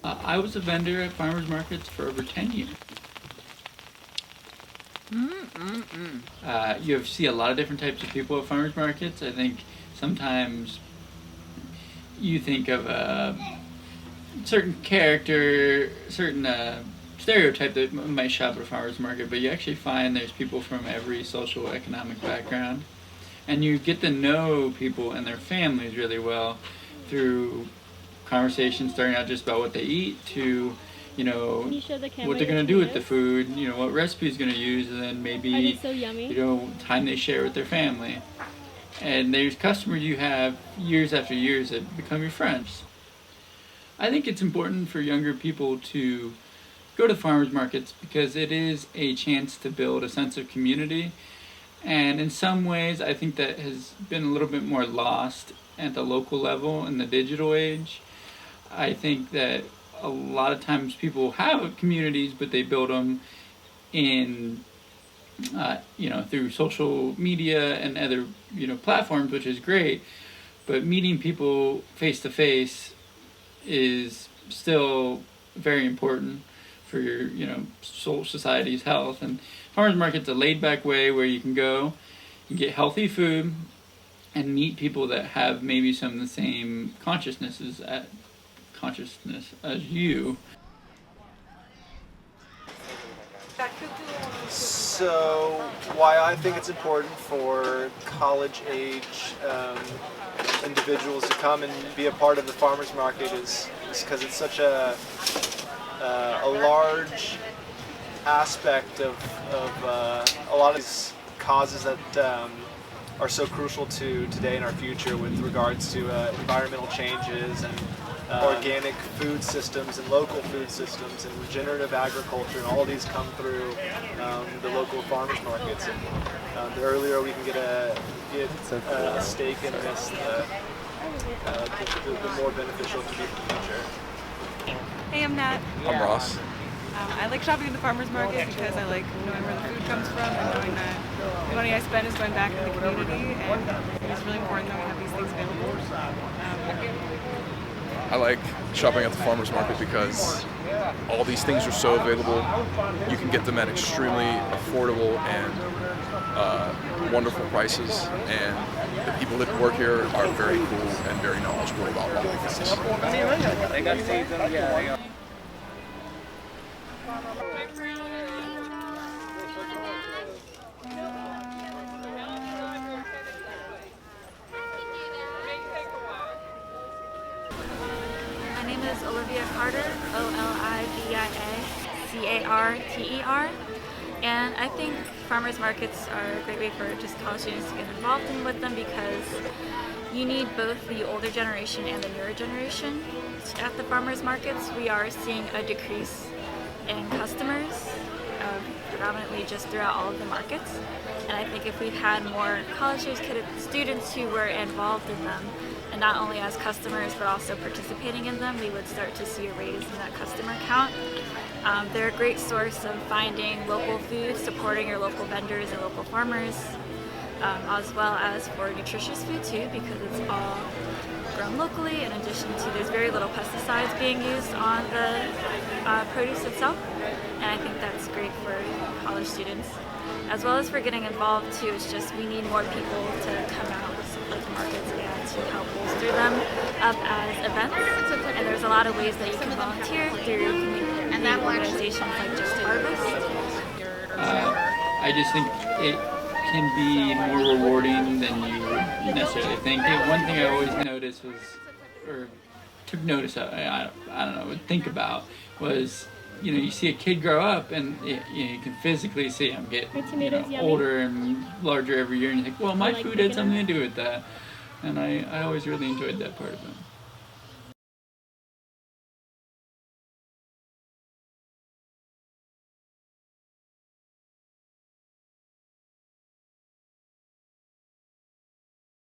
I was a vendor at farmers markets for over 10 years. You see a lot of different types of people at farmers markets. I think sometimes you think of a certain character, certain stereotype that might shop at a farmers market, but you actually find there's people from every social economic background, and you get to know people and their families really well through conversations starting out just about what they eat to what they're going to do with the food, what recipe is going to use, and then maybe so yummy. Time they share with their family. And there's customers you have years after years that become your friends. I think it's important for younger people to go to farmers markets because it is a chance to build a sense of community. And in some ways, I think that has been a little bit more lost at the local level in the digital age. I think that a lot of times people have communities, but they build them in, through social media and other, platforms, which is great. But meeting people face to face is still very important for your, society's health. And farmers market's a laid-back way where you can go and get healthy food and meet people that have maybe some of the same consciousness as you. So, why I think it's important for college-age individuals to come and be a part of the farmers market is because it's such a large aspect of a lot of these causes that are so crucial to today and our future with regards to environmental changes and organic food systems and local food systems and regenerative agriculture, and all of these come through the local farmers markets. And the earlier we can get a stake in this, the more beneficial it can be for the future. Hey, I'm Nat. I'm Ross. I like shopping at the farmers market because I like knowing where the food comes from and knowing that the money I spend is going back to the community, and it's really important that we have these things available. I like shopping at the farmers market because all these things are so available. You can get them at extremely affordable and wonderful prices, and the people that work here are very cool and very knowledgeable about all the things. My name is Olivia Carter, Olivia Carter, and I think farmers markets are a great way for just college students to get involved with them because you need both the older generation and the newer generation. At the farmers markets, we are seeing a decrease in customers, predominantly just throughout all of the markets. And I think if we had more college students who were involved in them, and not only as customers but also participating in them, we would start to see a raise in that customer count. They're a great source of finding local food, supporting your local vendors and local farmers, as well as for nutritious food too, because it's all grown locally. In addition to, there's very little pesticides being used on the produce itself, and I think that's great for college students, as well as for getting involved too. It's just we need more people to come out and support the markets and to help bolster them up as events. And there's a lot of ways that you can volunteer through community organizations like Just Harvest. I just think it can be more rewarding than you would necessarily think. One thing I always noticed took notice of, I don't know, would think about was, you see a kid grow up and you can physically see him get older and larger every year, and you think, well, my food had something to do with that. And I always really enjoyed that part of it.